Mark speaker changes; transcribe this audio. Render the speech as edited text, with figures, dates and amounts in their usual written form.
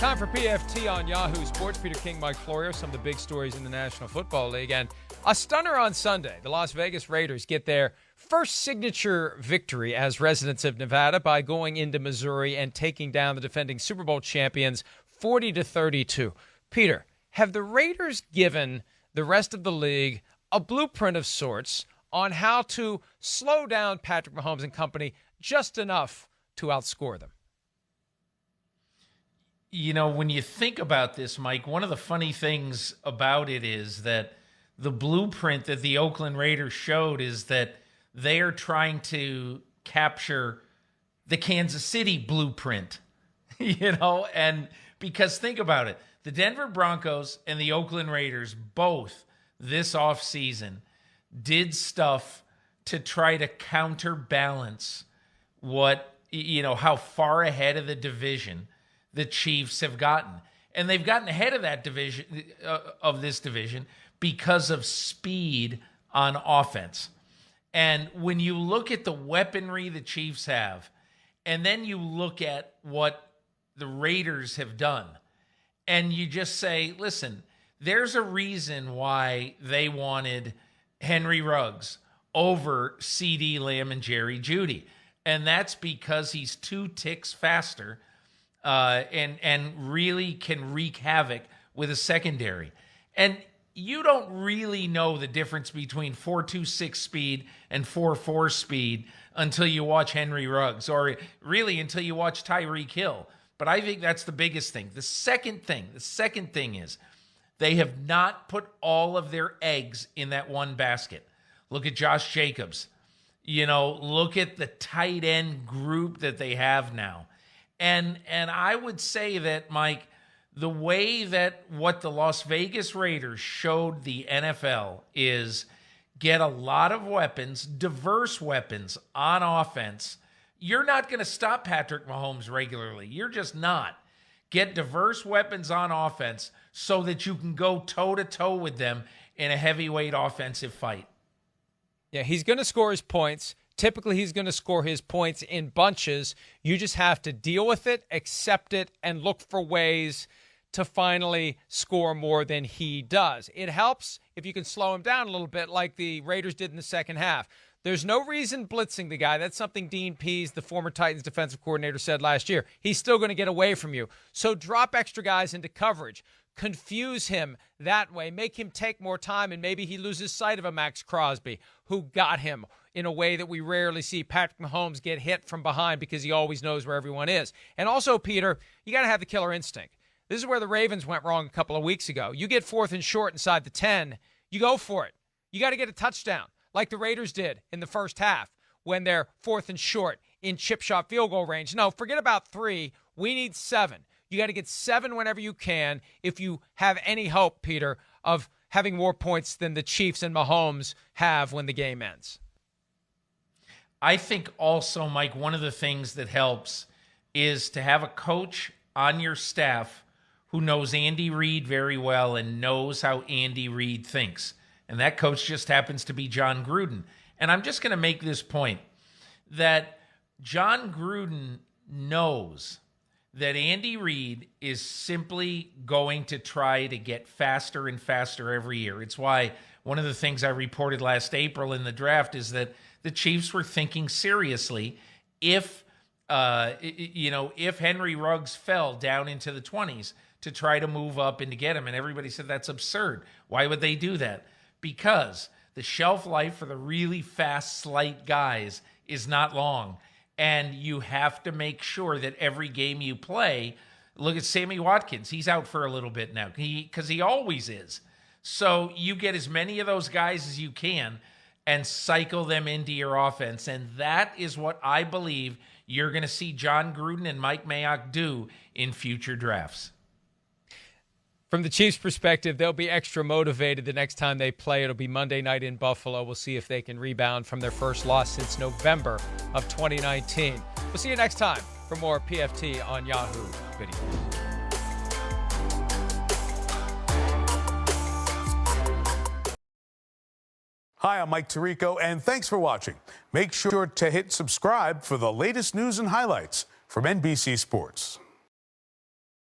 Speaker 1: Time for PFT on Yahoo Sports. Peter King, Mike Florio, some of the big stories in the National Football League. And a stunner on Sunday. The Las Vegas Raiders get their first signature victory as residents of Nevada by going into Missouri and taking down the defending Super Bowl champions 40-32. Peter, have the Raiders given the rest of the league a blueprint of sorts on how to slow down Patrick Mahomes and company just enough to outscore them?
Speaker 2: You know, when you think about this, Mike, one of the funny things about it is that the blueprint that the Oakland Raiders showed is that they are trying to capture the Kansas City blueprint, and because think about it, the Denver Broncos and the Oakland Raiders both this offseason did stuff to try to counterbalance how far ahead of the division the Chiefs have gotten. And they've gotten ahead of that division, this division, because of speed on offense. And when you look at the weaponry the Chiefs have, and then you look at what the Raiders have done, and you just say, listen, there's a reason why they wanted Henry Ruggs over CeeDee Lamb and Jerry Jeudy. And that's because he's 2 ticks faster and really can wreak havoc with a secondary. And you don't really know the difference between 4.26 speed and 4.4 speed until you watch Henry Ruggs, or really until you watch Tyreek Hill. But I think that's the biggest thing. The second thing is they have not put all of their eggs in that one basket. Look at Josh Jacobs. Look at the tight end group that they have now. And I would say that, Mike, the way that what the Las Vegas Raiders showed the NFL is get a lot of weapons, diverse weapons on offense. You're not going to stop Patrick Mahomes regularly. You're just not. Get diverse weapons on offense so that you can go toe-to-toe with them in a heavyweight offensive fight.
Speaker 1: Yeah, he's going to score his points. Typically, he's going to score his points in bunches. You just have to deal with it, accept it, and look for ways to finally score more than he does. It helps if you can slow him down a little bit like the Raiders did in the second half. There's no reason blitzing the guy. That's something Dean Pease, the former Titans defensive coordinator, said last year. He's still going to get away from you. So drop extra guys into coverage. Confuse him that way. Make him take more time, and maybe he loses sight of a Max Crosby who got him in a way that we rarely see Patrick Mahomes get hit from behind because he always knows where everyone is. And also, Peter, you got to have the killer instinct. This is where the Ravens went wrong a couple of weeks ago. You get 4th and short inside the 10, you go for it. You got to get a touchdown like the Raiders did in the first half when they're 4th and short in chip shot field goal range. No, forget about 3. We need 7. You got to get 7 whenever you can if you have any hope, Peter, of having more points than the Chiefs and Mahomes have when the game ends.
Speaker 2: I think also, Mike, one of the things that helps is to have a coach on your staff who knows Andy Reid very well and knows how Andy Reid thinks. And that coach just happens to be John Gruden. And I'm just going to make this point that John Gruden knows that Andy Reid is simply going to try to get faster and faster every year. It's why one of the things I reported last April in the draft is that the Chiefs were thinking seriously if Henry Ruggs fell down into the 20s to try to move up and to get him. And everybody said that's absurd. Why would they do that? Because the shelf life for the really fast, slight guys is not long. And you have to make sure that every game you play, look at Sammy Watkins. He's out for a little bit now because he always is. So you get as many of those guys as you can and cycle them into your offense. And that is what I believe you're going to see John Gruden and Mike Mayock do in future drafts.
Speaker 1: From the Chiefs' perspective, they'll be extra motivated the next time they play. It'll be Monday night in Buffalo. We'll see if they can rebound from their first loss since November of 2019. We'll see you next time for more PFT on Yahoo Video.
Speaker 3: Hi, I'm Mike Tirico, and thanks for watching. Make sure to hit subscribe for the latest news and highlights from NBC Sports.